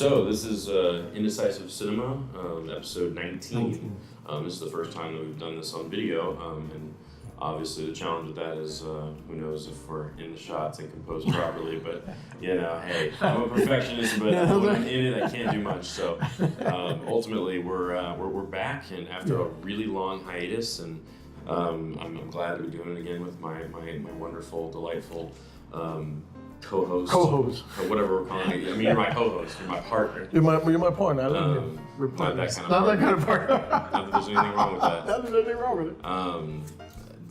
So this is Indecisive Cinema, episode 19. This is the first time that we've done this on video, and obviously the challenge with that is who knows if we're in the shots and composed properly, but you know, hey, I'm a perfectionist, but when I'm in it, I can't do much. So ultimately, we're back, and after a really long hiatus, and I'm glad to be doing it again with my wonderful, delightful co-host, or whatever we're calling it. I mean, you're my co-host, you're my partner. You're my partner. Not that kind of partner. Not that there's anything wrong with that. Not there's anything wrong with it.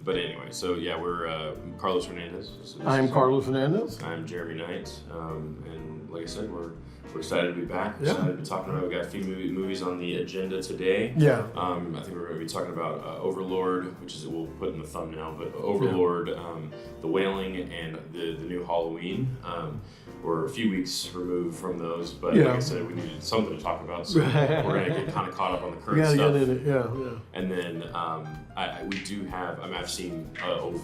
But anyway, so yeah, we're Carlos Hernandez. I'm Carlos Hernandez. I'm Jeremy Knight, and like I said, we're excited to be back. We're excited to be talking about. We got a few movies on the agenda today. Yeah. I think we're going to be talking about Overlord, which is we'll put in the thumbnail. But Overlord, the Wailing, and the new Halloween. We're a few weeks removed from those, but like I said, we needed something to talk about, so we're going to get kind of caught up on the current stuff. Get in it. Yeah. And then we do have. I mean, I've seen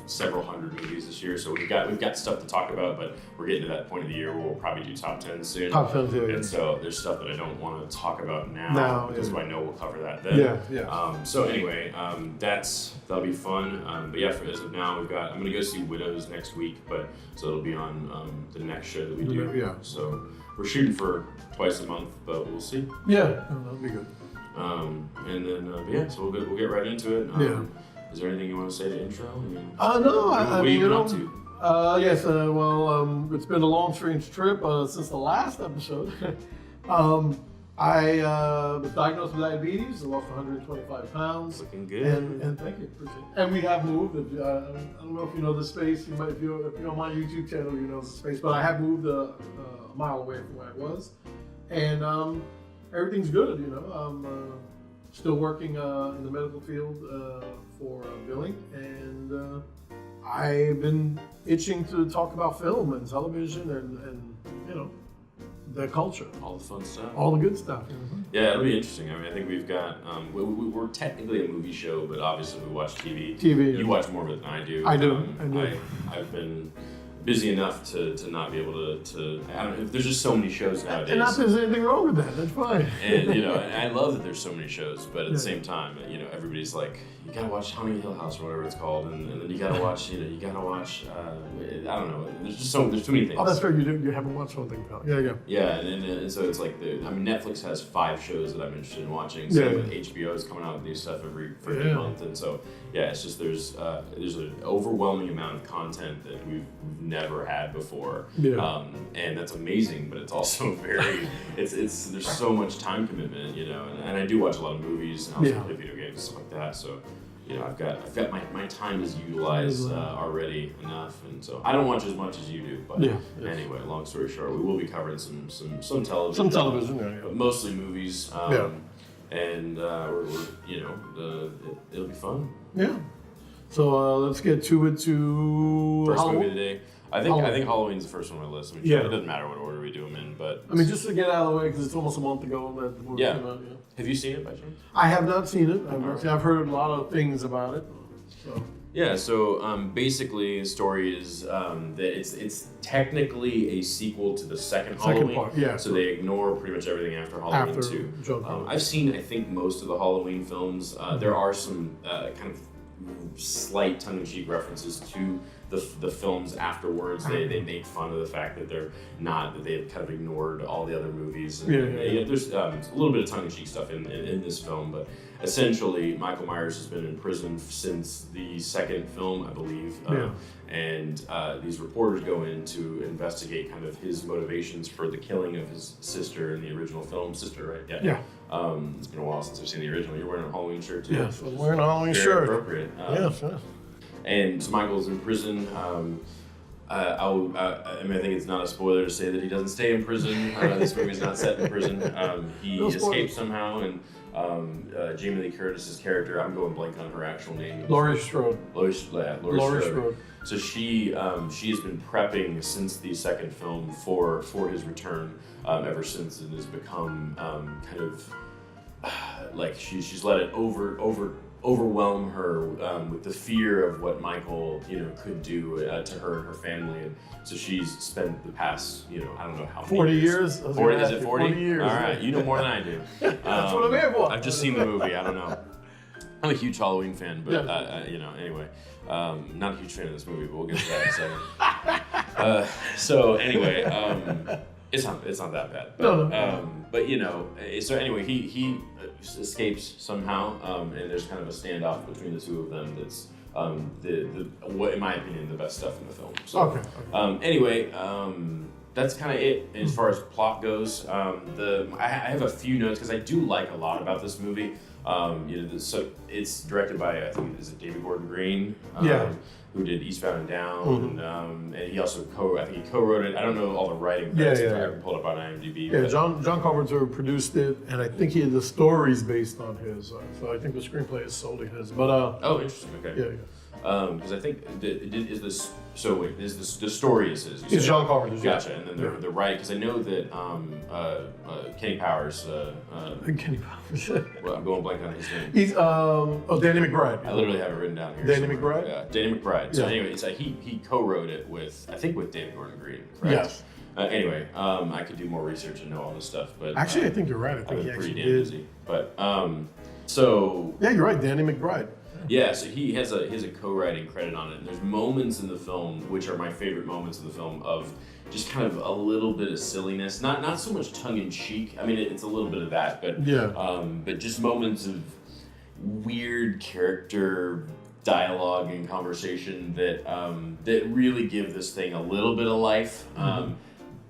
several hundred movies this year, so we've got stuff to talk about. But we're getting to that point of the year where we'll probably do top 10 soon. Top 10, yeah. And so there's stuff that I don't want to talk about now because I know we'll cover that then. Yeah. So anyway, that'll be fun. But yeah, as of now, I'm going to go see Widows next week, so it'll be on the next show that we do. Yeah. So we're shooting for twice a month, but we'll see. Yeah, that'll be good. And then so we'll get right into it. Is there anything you want to say to intro? No, what are you up to? Yes. It's been a long, strange trip since the last episode. I was diagnosed with diabetes. I lost 125 pounds. Looking good. And thank you, appreciate it. And we have moved. I don't know if you know the space. If you're on my YouTube channel, you know the space. But I have moved a mile away from where I was, and everything's good. You know, I'm still working in the medical field for billing, and I've been itching to talk about film and television and you know. The culture, all the fun stuff, all the good stuff. Mm-hmm. Yeah, it'll be interesting. I mean, I think we've got we're technically a movie show, but obviously we watch TV. TV. You watch more of it than I do. I do. I've been busy enough to not be able to. I don't know. There's just so many shows nowadays. And not that there's anything wrong with that. That's fine. And and I love that there's so many shows, but at the same time, everybody's like, you gotta watch Haunting Hill House or whatever it's called, and then you gotta watch, I don't know. There's too many things. Oh, that's fair. You haven't watched something, pal. Yeah. Yeah, and so it's like Netflix has 5 shows that I'm interested in watching. Same with HBO is coming out with new stuff every month, and so it's just there's an overwhelming amount of content that we've never had before. Yeah. And that's amazing, but it's also very there's so much time commitment, and I do watch a lot of movies and I also play video games and stuff like that. So I've got my time is utilized already enough, and so I don't watch as much as you do. But anyway, long story short, we will be covering some television. Some television, but mostly movies. And it'll be fun. Yeah. So let's get to it. First movie today. I think Halloween's the first one on my list. I mean, it doesn't matter what order we do them in, but I mean, just to get out of the way because it's almost a month ago that the movie came out. Yeah. Have you seen it by chance? I have not seen it. I've heard a lot of things about it. So. Yeah. So basically, the story is that it's technically a sequel to the second Halloween. Part, yeah. So they ignore pretty much everything after Halloween 2. I've seen, I think, most of the Halloween films. There are some kind of slight tongue-in-cheek references to the films afterwards. They make fun of the fact that they've kind of ignored all the other movies. There's a little bit of tongue-in-cheek stuff in this film, but essentially Michael Myers has been in prison since the second film, I believe. And these reporters go in to investigate kind of his motivations for the killing of his sister in the original film. Sister, right? Yeah. It's been a while since I've seen the original. You're wearing a Halloween shirt too. Yes, I'm wearing a Halloween shirt. Appropriate. Yes. And so Michael's in prison. I think it's not a spoiler to say that he doesn't stay in prison. This movie's not set in prison. He escapes somehow, and Jamie Lee Curtis's character, I'm going blank on her actual name. Laurie Strode. Laurie Strode. So she has been prepping since the second film for his return ever since, and has become kind of like she's let it overwhelm her with the fear of what Michael, could do to her and her family. And so she's spent the past, I don't know how many 40 years? 40, is it 40? 40 years. All right, you know more than I do. That's what I'm here for. I've just seen the movie, I don't know. I'm a huge Halloween fan, but anyway, not a huge fan of this movie, but we'll get to that in a second. So anyway, it's not that bad. But, No. So anyway, he escapes somehow, and there's kind of a standoff between the two of them. That's what, in my opinion, the best stuff in the film. So, Okay. Anyway, that's kind of it as far as plot goes. I have a few notes because I do like a lot about this movie. So it's directed by, I think, is it David Gordon Green? Who did Eastbound and Down, and he also co-wrote it. I don't know all the writing credits. I can pull it up on IMDb. Yeah, John Carpenter produced it, and I think the story's based on his. So I think the screenplay is solely his. But oh, interesting. Okay. Yeah. Because I think the story is his? It's John Carpenter's. Gotcha. And then the right, because I know that Kenny Powers. Kenny Powers. Well, I'm going blank on his name. He's Danny McBride. I literally have it written down here. Danny McBride. Yeah, Danny McBride. So anyway, it's he co-wrote it with David Gordon Green. Correct? Yes. Anyway, I could do more research and know all this stuff, but actually, I think you're right. I think he actually did. Busy. But so yeah, you're right, Danny McBride. Yeah, so he has a co-writing credit on it, and there's moments in the film, which are my favorite moments of the film, of just kind of a little bit of silliness, not so much tongue-in-cheek. I mean, it's a little bit of that, but but just moments of weird character dialogue and conversation that really give this thing a little bit of life.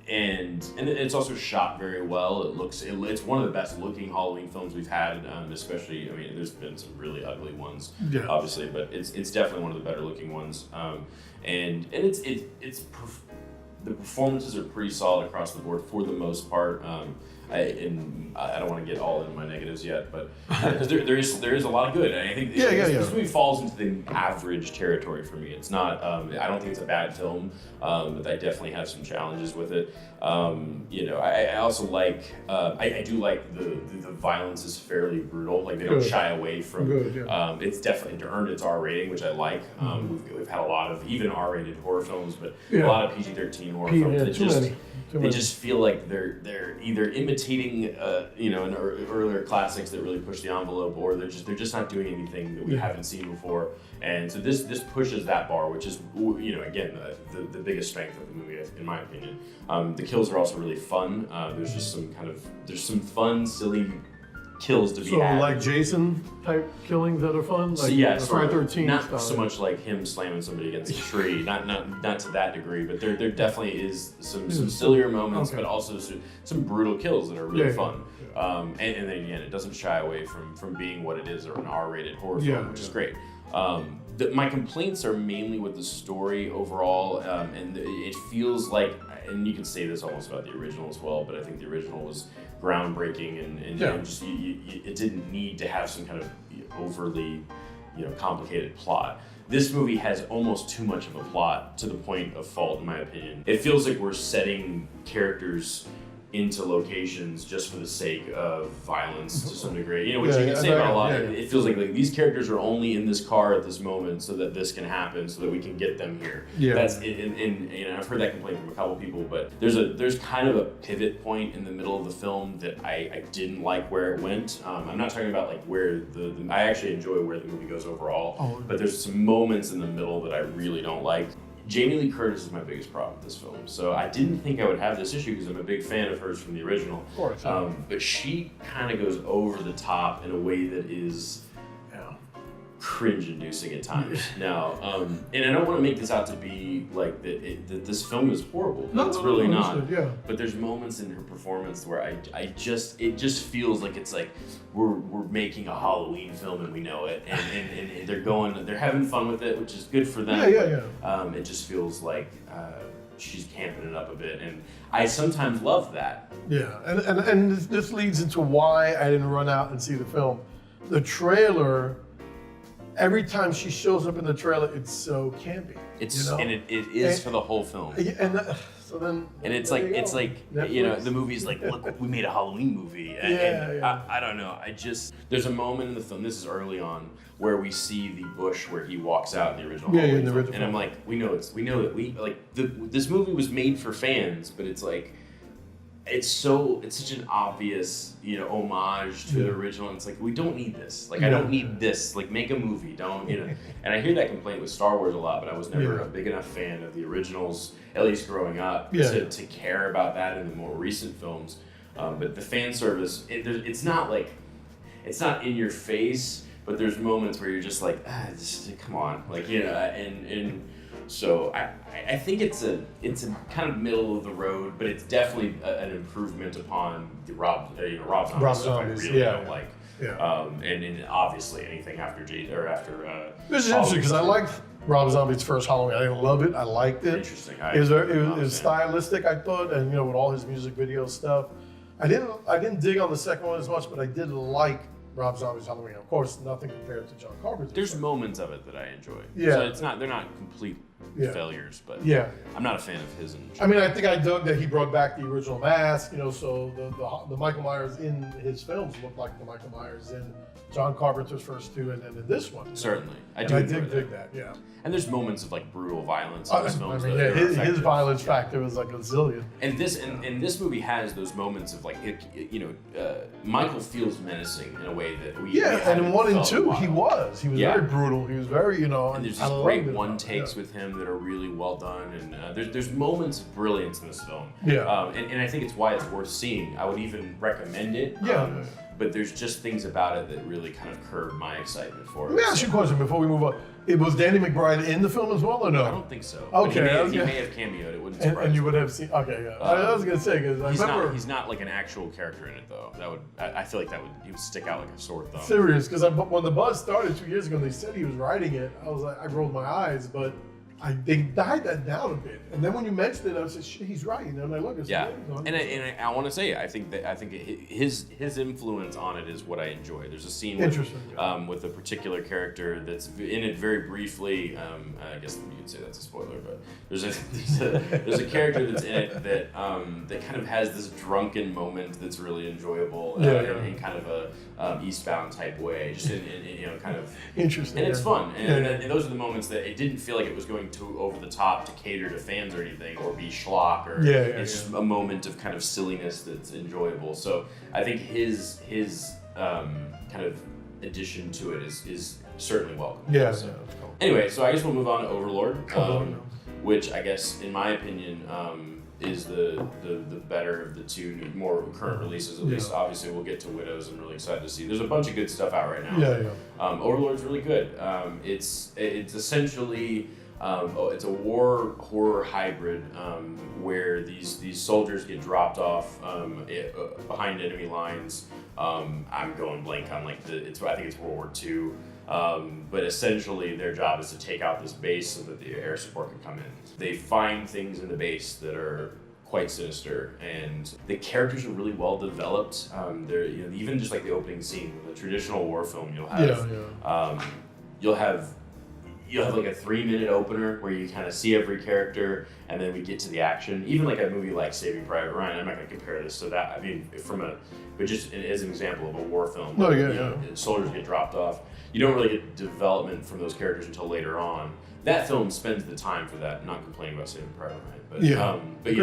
And it's also shot very well. It's one of the best looking Halloween films we've had, especially, I mean, there's been some really ugly ones, obviously, but it's definitely one of the better looking ones. And the performances are pretty solid across the board for the most part. I don't want to get all into my negatives yet, but because there is a lot of good. And I think this movie falls into the average territory for me. It's not. I don't think it's a bad film, but I definitely have some challenges with it. I also like. I do like the violence is fairly brutal. Like they don't shy away from. It's definitely earned its R rating, which I like. We've had a lot of even R-rated horror films, but a lot of PG-13 horror films. They just feel like they're either imitating an earlier classics that really push the envelope, or they're just not doing anything that we haven't seen before. And so this pushes that bar, which is again the biggest strength of the movie in my opinion. The kills are also really fun. There's some fun, silly kills to be had. So like Jason type killings that are fun? Like Friday 13 not style. so much like him slamming somebody against a tree, not to that degree, but there definitely is some sillier moments, but also some brutal kills that are really fun. And then again, it doesn't shy away from being what it is, or an R-rated horror film, which is great. My complaints are mainly with the story overall, and it feels like, and you can say this almost about the original as well, but I think the original was groundbreaking and just it didn't need to have some kind of overly complicated plot. This movie has almost too much of a plot, to the point of fault, in my opinion. It feels like we're setting characters into locations just for the sake of violence to some degree, which you can say about a lot. It feels like these characters are only in this car at this moment so that this can happen, so that we can get them here. That's and I've heard that complaint from a couple people, but there's kind of a pivot point in the middle of the film that I didn't like where it went. I'm not talking about like where I actually enjoy where the movie goes overall, but there's some moments in the middle that I really don't like. Jamie Lee Curtis is my biggest problem with this film. So I didn't think I would have this issue because I'm a big fan of hers from the original. Of course. But she kind of goes over the top in a way that is cringe-inducing at times. Now, and I don't want to make this out to be like that this film is horrible. It's really not. But there's moments in her performance where it just feels like it's like we're making a Halloween film and we know it, and they're having fun with it, which is good for them. It just feels like she's camping it up a bit, and I sometimes love that. And this leads into why I didn't run out and see the film. The trailer. Every time she shows up in the trailer, it's so campy. And it is for the whole film. And So then, and it's like Netflix. the movie's like, look, we made a Halloween movie. And I don't know. There's a moment in the film. This is early on where we see the bush where he walks out in the original. Halloween film, and I'm like, we know that this movie was made for fans, but it's like. It's such an obvious, homage to the original. And it's like, we don't need this. Like, I don't need this. Like, make a movie. Don't. And I hear that complaint with Star Wars a lot, but I was never a big enough fan of the originals, at least growing up, to care about that in the more recent films. But the fan service, it's not in your face, but there's moments where you're just like, come on. Like, and so I think it's a kind of middle of the road, but it's definitely an improvement upon the Rob Zombie stuff I really don't like. And obviously anything after This is interesting because I liked Rob Zombie's first Halloween. I didn't love it. I liked it. Interesting. It was stylistic, I thought, and with all his music video stuff. I didn't dig on the second one as much, but I did like Rob Zombie's Halloween. Of course, nothing compared to John Carpenter's. There's moments of it that I enjoy. So they're not complete failures, but I'm not a fan of his. I mean, I think I dug that he brought back the original mask, so the Michael Myers in his films looked like the Michael Myers in John Carpenter's first two, and then in this one. Certainly. I dig that, And there's moments of like brutal violence in those films. His violence factor was like a zillion. And this movie has those moments of like, Michael feels menacing in a way that we and in 1 and 2 he was very brutal. He was very And there's these great one takes with him that are really well done, and there's moments of brilliance in this film. And I think it's why it's worth seeing. I would even recommend it. But there's just things about it that really kind of curb my excitement for it. Let me ask you a question before we move on. Was Danny McBride in the film as well, or no? I don't think so. Okay. He may have cameoed. It wouldn't surprise me. And you would have seen. Okay, I was gonna say because I remember he's not like an actual character in it though. I feel like he would stick out like a sore thumb. Serious, because when the buzz started 2 years ago, and they said he was writing it. I rolled my eyes, but they died that down a bit. And then when you mentioned it, I said, "Shit, he's right." And then I look, and I want to say, I think his influence on it is what I enjoy. There's a scene with a particular character that's in it very briefly. I guess you could say that's a spoiler, but there's a character that's in it that kind of has this drunken moment that's really enjoyable in kind of a Eastbound type way, just in kind of interesting. And it's fun, and those are the moments that it didn't feel like it was going too over the top to cater to fans or anything, or be schlock, or it's just a moment of kind of silliness that's enjoyable. So I think his kind of addition to it is certainly welcome. So, anyway, so I guess we'll move on to Overlord, which I guess, in my opinion, is the better of the two more current releases. At least, obviously, we'll get to Widows. I'm really excited to see. There's a bunch of good stuff out right now. Overlord's really good. It's essentially. It's a war horror hybrid where these soldiers get dropped off behind enemy lines. I'm going blank on I think it's World War II. But essentially their job is to take out this base so that the air support can come in. They find things in the base that are quite sinister, and the characters are really well developed. They're even just like the opening scene with a traditional war film, you'll have like a 3-minute opener where you kind of see every character, and then we get to the action. Even like a movie like Saving Private Ryan, I'm not going to compare this to that. I mean, but just as an example of a war film, soldiers get dropped off. You don't really get development from those characters until later on. That film spends the time for that. Not complaining about Saving Private Ryan, but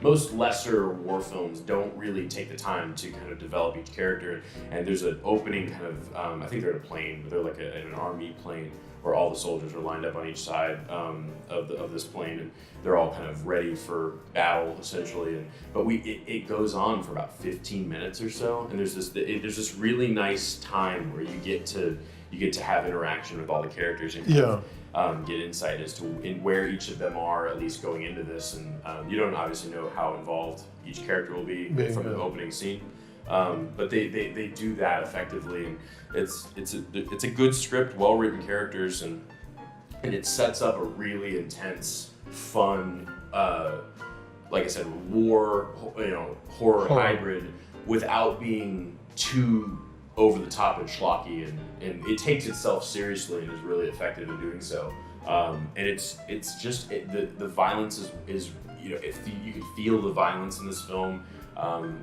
most lesser war films don't really take the time to kind of develop each character. And there's an opening kind of, I think they're in a plane, but they're like in an army plane, where all the soldiers are lined up on each side of this plane, and they're all kind of ready for battle essentially. But it goes on for about 15 minutes or so, and there's this really nice time where you get to have interaction with all the characters and get insight as to where each of them are, at least going into this. And you don't obviously know how involved each character will be from the opening scene. But they do that effectively, and it's a good script, well written characters, and it sets up a really intense, fun, like I said, war, horror hybrid without being too over the top and schlocky, and it takes itself seriously and is really effective in doing so. And it's just the violence is you can feel the violence in this film.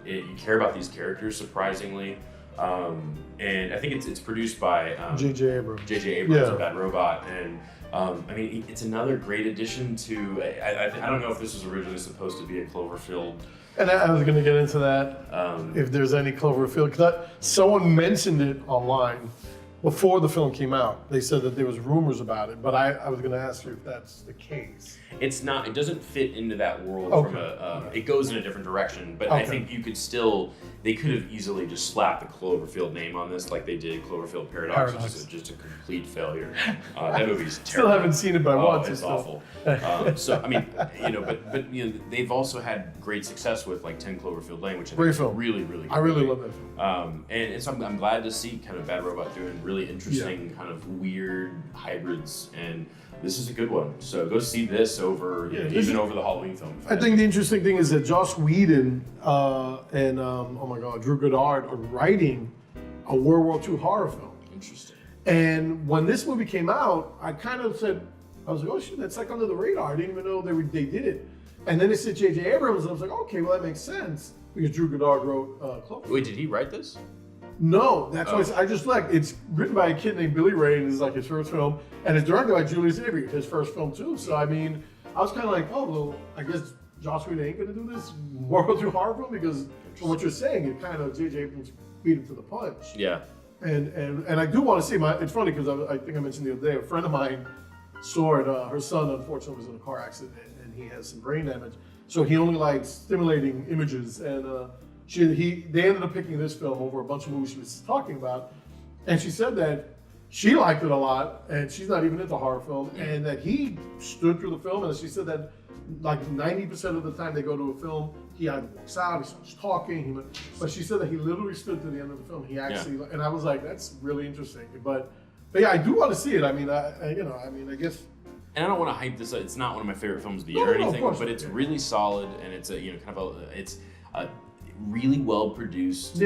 You care about these characters surprisingly. And I think it's produced by J.J. Abrams. J.J. Abrams of Bad Robot, and I mean it's another great addition to. I don't know if this was originally supposed to be a Cloverfield. And I was going to get into that. If there's any Cloverfield, because someone mentioned it online before the film came out. They said that there was rumors about it, but I was going to ask you if that's the case. It's not. It doesn't fit into that world. Okay. From it goes in a different direction. But I think you could still. They could have easily just slapped the Cloverfield name on this, like they did Cloverfield Paradox, which is just a complete failure. That movie's terrible. Still haven't seen it, but once. It's awful. So I mean, but they've also had great success with like 10 Cloverfield Lane, which I think is really, really good. I really love that film. And so I'm glad to see kind of Bad Robot doing really interesting, kind of weird hybrids, and this is a good one. So go see this over even over the Halloween film. I think the interesting thing is that Joss Whedon and oh my God, Drew Goddard are writing a World War II horror film. Interesting. And when this movie came out, I kind of said, I was like, oh shit, that's like under the radar. I didn't even know they did it. And then it said J.J. Abrams, and I was like, okay, well that makes sense because Drew Goddard wrote Cloverfield. Wait, did he write this? No, that's why I just like it's written by a kid named Billy Ray, and it's like his first film, and it's directed by Julius Avery, his first film too. So I mean, I was kind of like, oh well, I guess Joss Whedon ain't gonna do this World War II horror film because from what you're saying, it kind of J.J. Abrams beat him to the punch. Yeah. And I do want to see it's funny because I think I mentioned the other day, a friend of mine saw it. Her son unfortunately was in a car accident and he has some brain damage, so he only likes stimulating images and. They ended up picking this film over a bunch of movies she was talking about, and she said that she liked it a lot, and she's not even into horror film, and that he stood through the film, and she said that like 90% of the time they go to a film, he either walks out, he starts talking, but she said that he literally stood to the end of the film. He actually, and I was like, that's really interesting. But yeah, I do want to see it. I mean, I guess. And I don't want to hype this up. It's not one of my favorite films of the year or anything, but it's really solid, and it's it's a really well produced,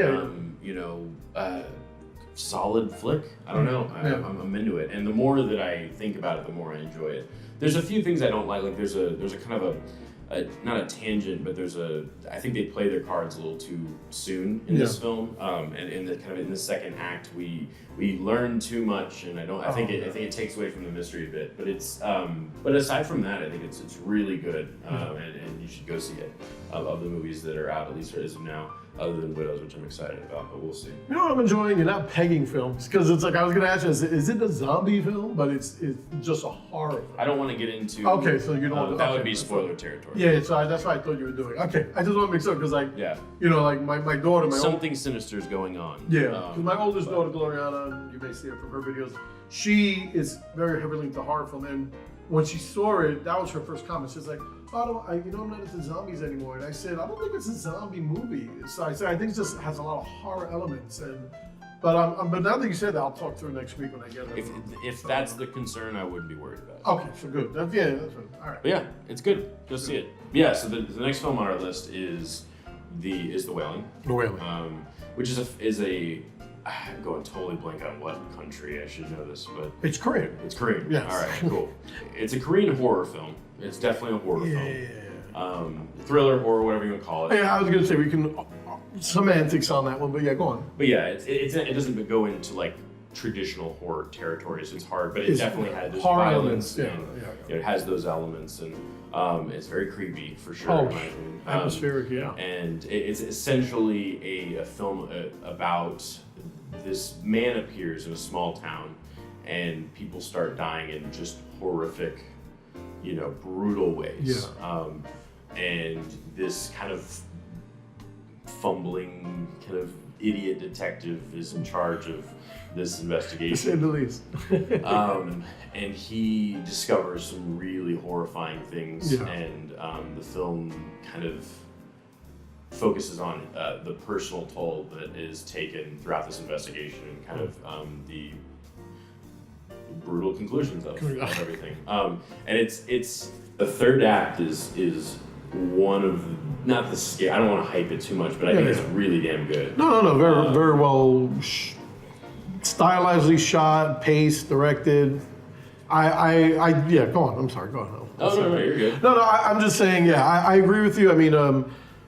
solid flick. I don't know. I'm into it, and the more that I think about it, the more I enjoy it. There's a few things I don't like. Like there's a kind of not a tangent, but I think they play their cards a little too soon in this film. And in the second act, we learn too much, and I think it takes away from the mystery a bit. But but aside from that, I think it's really good, and you should go see it. Of the movies that are out, at least as of now, other than Widows, which I'm excited about, but we'll see. You know what I'm enjoying? You're not pegging films, because it's like, I was going to ask you, is it a zombie film? But it's just a horror film. I don't want to get into... Okay, so you don't want to... That would be spoiler territory. Yeah, so that's what I thought you were doing. Okay, I just want to make sure, because my daughter... Something sinister is going on. Yeah, because my oldest daughter, Gloriana, and you may see her from her videos, she is very heavily into horror film, and when she saw it, that was her first comment. She's like, I'm not into zombies anymore. And I said, I don't think it's a zombie movie. So I said, I think it just has a lot of horror elements. But now that you said that, I'll talk to her next week when I get her. If that's the concern, I wouldn't be worried about it. Okay, so good. That's right. All right. But yeah, it's good. Go see it. Yeah. So the next film on our list is the Wailing. The Wailing. Which is a I'm going totally blank on what country. I should know this, but it's Korean. It's Korean. Yes. All right. Cool. It's a Korean horror film. It's definitely a horror film. Thriller, horror, whatever you want to call it. Yeah, I was gonna say we can semantics on that one, but yeah, go on. But yeah, it doesn't go into like traditional horror territories. It's hard, but it definitely has those violence. It has those elements, and it's very creepy for sure. Oh, atmospheric, yeah. And it's essentially a film about this man appears in a small town, and people start dying in just horrific, brutal ways. Yeah. And this kind of fumbling, kind of idiot detective is in charge of this investigation. To say the least. And he discovers some really horrifying things, and the film kind of focuses on the personal toll that is taken throughout this investigation, and kind of the brutal conclusions of everything. And it's the third act is one of not the scare. I don't want to hype it too much, but I think it's really damn good. No, very well stylizedly shot, paced, directed. Yeah, go on. I'm sorry. Go on. No, you're good. No, I'm just saying, yeah, I agree with you. I mean,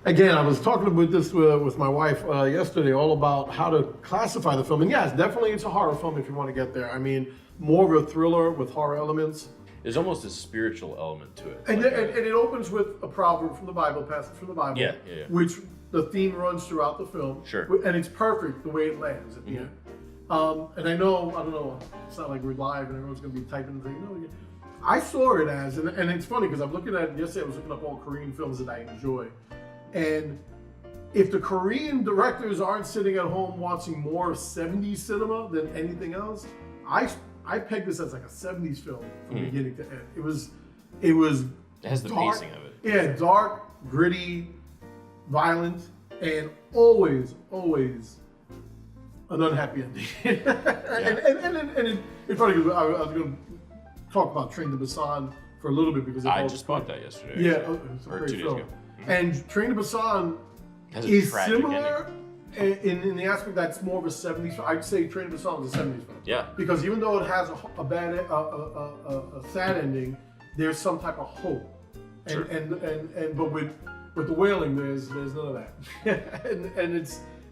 again, I was talking about this with my wife yesterday, all about how to classify the film. And yes, definitely it's a horror film if you want to get there. I mean, more of a thriller with horror elements. There's almost a spiritual element to it. And it opens with a proverb from the Bible, a passage from the Bible, yeah. which the theme runs throughout the film. Sure. And it's perfect the way it lands at the end. And I don't know, it's not like we're live and everyone's going to be typing things. No, I saw it as, and it's funny because I'm looking at, yesterday I was looking up all Korean films that I enjoy. And if the Korean directors aren't sitting at home watching more 70s cinema than anything else, I pegged this as like a 70s film from beginning to end. It was It has the dark, pacing of it. Yeah, dark, gritty, violent, and always an unhappy ending. And it's funny because I was going to talk about Train to Busan for a little bit because I just bought that yesterday. Yeah, it's a or great 2 days film. ago. And Train to Busan Has a is tragic similar ending. in the aspect that's more of a 70s film. I'd say Train to Busan is a 70s film. Yeah. Because even though it has a sad ending, there's some type of hope. Sure. But with the Wailing, there's none of that. and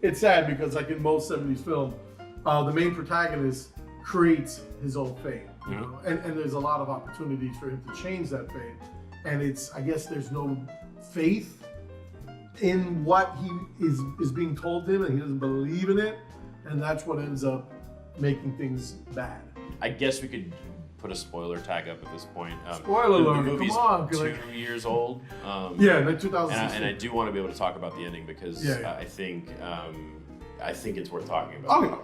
it's sad because like in most 70s films, the main protagonist creates his own fate. You know? And there's a lot of opportunities for him to change that fate. And I guess there's no faith in what he is being told to him, and he doesn't believe in it, and that's what ends up making things bad. I guess we could put a spoiler tag up at this point. Spoiler alert! The movie's Come on, 2 years old. Yeah, like 2016. And I do want to be able to talk about the ending because I think it's worth talking about. Okay.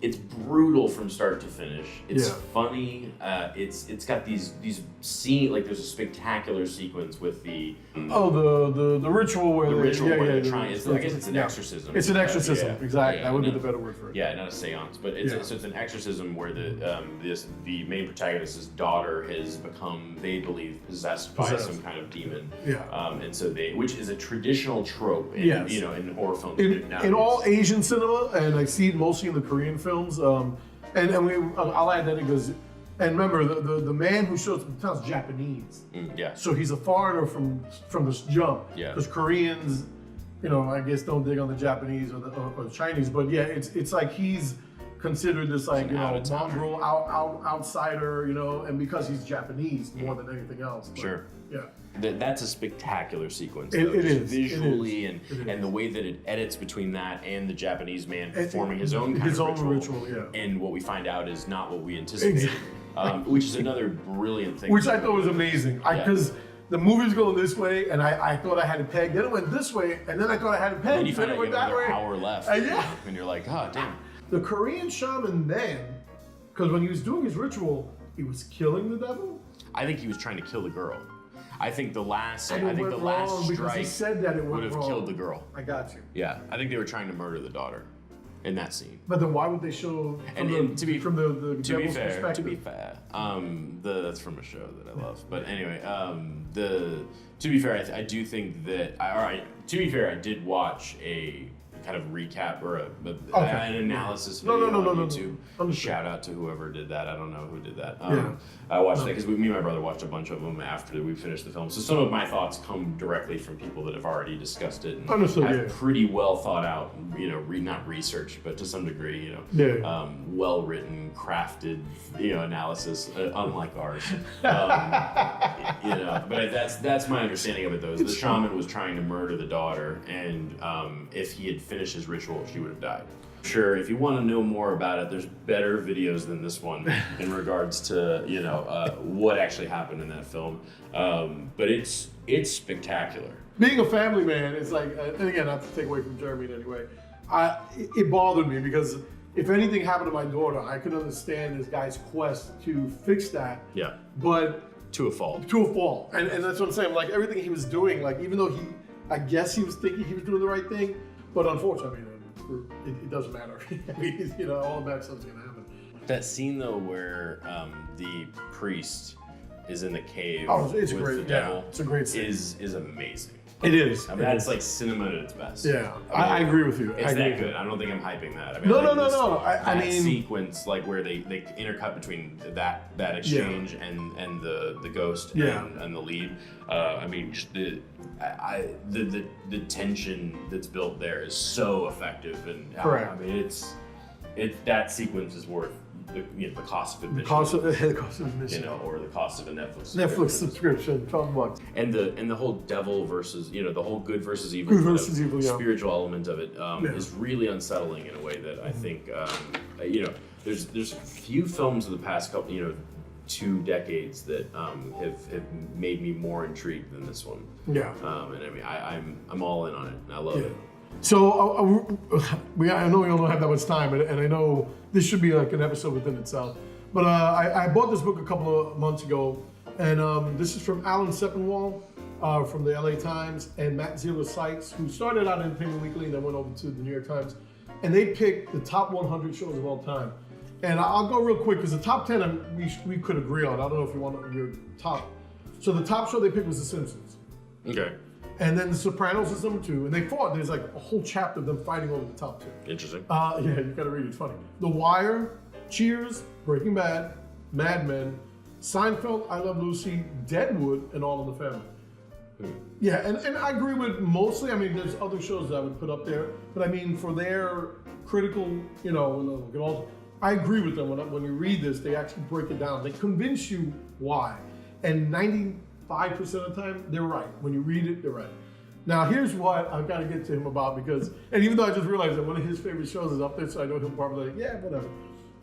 It's brutal from start to finish. It's Yeah. funny. It's got these scenes, like there's a spectacular sequence with the the ritual where where they're trying. I guess it's an exorcism. It's an exorcism, Yeah. exactly. Yeah, that would be no. the better word for it. Yeah, not a seance, but it's an exorcism where the main protagonist's daughter has become, they believe, possessed by some kind of demon. Yeah. And so which is a traditional trope in in horror films. In all Asian cinema, and I see it mostly in the Korean films. I'll add that because, and remember the man who shows up in the town is Japanese. Yeah. So he's a foreigner from this jump. Yeah. Because Koreans, I guess don't dig on the Japanese or the Chinese, but yeah, it's like he's considered this like mongrel outsider, and because he's Japanese more than anything else. But, Sure. Yeah. That's a spectacular sequence. It is. Visually It is. and the way that it edits between that and the Japanese man performing his own kind of ritual. Yeah. And what we find out is not what we anticipated, which is another brilliant thing. Which I thought was amazing. Because the movie's going this way, and I thought I had it pegged. Then it went this way, and then I thought I had it pegged. And you find then out it you went have that way. another hour left. And you're like, oh, damn. The Korean shaman then, because when he was doing his ritual, he was killing the devil. I think he was trying to kill the girl. I think the last Because he strike said that it would went have wrong. killed the girl. I got you. Yeah, I think they were trying to murder the daughter in that scene. But then why would they show from the devil's perspective? To be fair, that's from a show that I love. But anyway, to be fair, I do think that to be fair, I did watch a kind of recap or an analysis video on YouTube. Shout out to whoever did that. I don't know who did that. I watched that because me and my brother watched a bunch of them after we finished the film. So some of my thoughts come directly from people that have already discussed it and have pretty well thought out, not researched, but to some degree, well written, crafted, analysis, unlike ours. But that's my understanding of it though. Is the shaman was trying to murder the daughter, and if he had finished his ritual, she would have died. Sure, if you want to know more about it, there's better videos than this one in regards to what actually happened in that film. But it's spectacular. Being a family man, it's like, and again, not to take away from Jeremy in any way, it bothered me because if anything happened to my daughter, I could understand this guy's quest to fix that. Yeah. But to a fault. And that's what I'm saying. Like everything he was doing, like even though I guess he was thinking he was doing the right thing, but unfortunately, it doesn't matter. I mean, all the bad stuff's gonna happen. That scene though, where the priest is in the cave it's with great. the devil, it's a great scene. is amazing. It is. I mean, that's like cinema at its best. Yeah, I agree with you. It's that good. I don't think I'm hyping that. I mean, no. I mean, sequence, like where they intercut between that exchange and the ghost and the lead. I mean, just the tension that's built there is so effective, and correct. I mean, it's that sequence is worth the cost of admission. The cost of admission. Or the cost of a Netflix subscription, $12. And the whole devil versus, the whole good versus evil, spiritual element of it is really unsettling in a way that I think, there's a few films of the past couple, 2 decades that have made me more intrigued than this one. Yeah. And I mean, I'm all in on it, and I love it. So I know we don't have that much time, and I know this should be like an episode within itself. But I bought this book a couple of months ago, and this is from Alan Sepinwall from the LA Times and Matt Zieler Seitz, who started out in Independent Weekly and then went over to the New York Times. And they picked the top 100 shows of all time. And I'll go real quick because the top 10 we could agree on. I don't know if you want your top. So the top show they picked was The Simpsons. Okay. And then The Sopranos is number 2, and they fought. There's like a whole chapter of them fighting over the top 2. Interesting. Yeah, you gotta read it. It's funny. The Wire, Cheers, Breaking Bad, Mad Men, Seinfeld, I Love Lucy, Deadwood, and All in the Family. Yeah, and I agree with mostly. I mean, there's other shows that I would put up there, but I mean, for their critical, I agree with them. When you read this, they actually break it down. They convince you why, and 95% of the time, they're right. When you read it, they're right. Now, here's what I've got to get to him about and even though I just realized that one of his favorite shows is up there, so I know he'll probably like, yeah, whatever.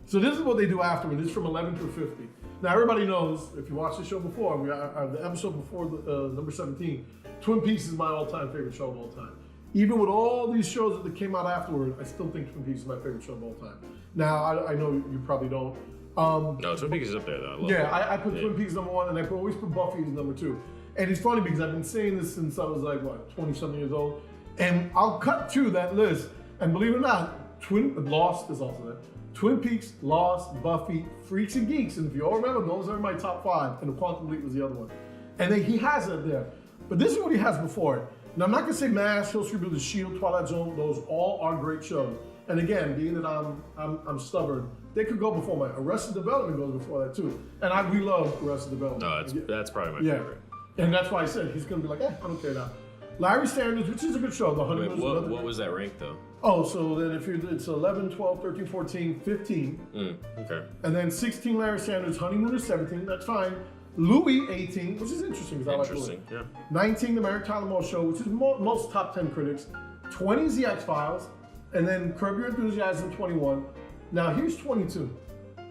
So this is what they do afterward. This is from 11 through 50. Now, everybody knows, if you watched the show before, the episode before number 17, Twin Peaks is my all-time favorite show of all time. Even with all these shows that came out afterward, I still think Twin Peaks is my favorite show of all time. Now, I know you probably don't. No, Twin Peaks is up there, though. I love it. I put Twin Peaks number 1, and I always put Buffy as number 2. And it's funny because I've been saying this since I was like, 20-something years old. And I'll cut to that list, and believe it or not, Lost is also there. Twin Peaks, Lost, Buffy, Freaks and Geeks, and if you all remember, those are my top 5, and the Quantum Leap was the other one. And then he has it there. But this is what he has before it. Now, I'm not gonna say MASH, Hill Street Blues, The Shield, Twilight Zone, those all are great shows. And again, being that I'm stubborn, they could go before my Arrested Development goes before that too. And we love Arrested Development. No, that's probably my favorite. And that's why I said he's gonna be like, I don't care now. Larry Sanders, which is a good show. The Honeymoon. What was that rank though? Oh, so then it's 11, 12, 13, 14, 15. Okay. And then 16, Larry Sanders, Honeymoon is 17, that's fine. Louis, 18, which is interesting because I like Louis. Yeah. 19, The Mary Tyler Moore Show, which is most top 10 critics. 20 is The X-Files. And then Curb Your Enthusiasm, 21. Now here's 22.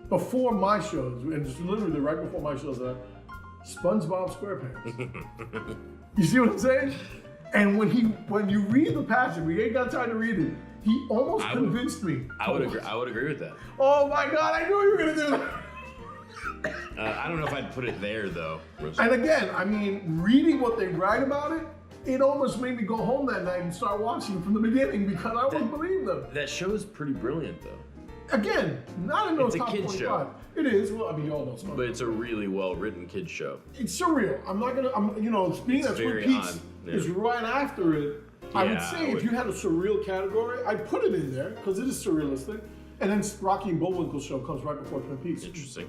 Before my shows, and just literally right before my shows, SpongeBob SquarePants. You see what I'm saying? And when you read the passage, we ain't got time to read it. He almost convinced me. I would agree with that. Oh my God! I knew you were gonna do that. I don't know if I'd put it there though. And again, I mean, reading what they write about it, it almost made me go home that night and start watching from the beginning because I wouldn't believe them. That show is pretty brilliant though. Again, not in those top 25. It's a kid's show. It is. Well, I mean, you all know SpongeBob. But it's a really well-written kid's show. It's surreal. Being that Twin Peaks is right after it, I would say if you had a surreal category, I'd put it in there because it is surrealistic. And then Rocky and Bullwinkle show comes right before Twin Peaks. Interesting.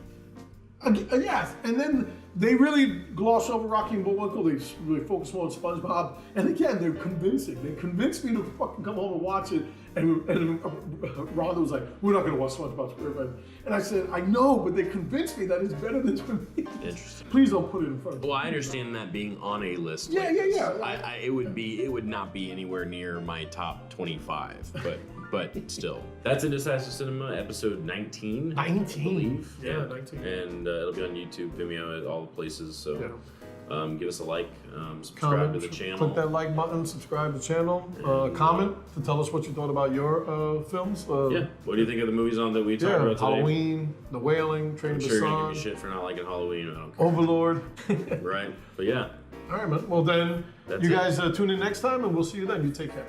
Yes, and then they really gloss over Rocky and Bullwinkle. They really focus more on SpongeBob. And again, they're convincing. They convinced me to fucking come home and watch it. And Rhonda was like, "We're not going to watch SpongeBob SquarePants." And I said, "I know, but they convinced me that it's better than Twin Peaks." Interesting. Please don't put it in front of me. Well, I understand that being on a list. Yeah. It would not be anywhere near my top 25, but still. That's Indecisive Cinema, episode 19. 19? I believe. Yeah, 19. And it'll be on YouTube, Vimeo, at all the places. So give us a like, subscribe comment to the channel. Click that like button, subscribe to the channel, comment to tell us what you thought about your films. What do you think of the movies on that we talked about today? Halloween, The Wailing, Train to Busan. You're gonna give me shit for not liking Halloween. I don't care. Overlord. Right, but yeah. All right, man. Well, then you guys tune in next time, and we'll see you then. You take care.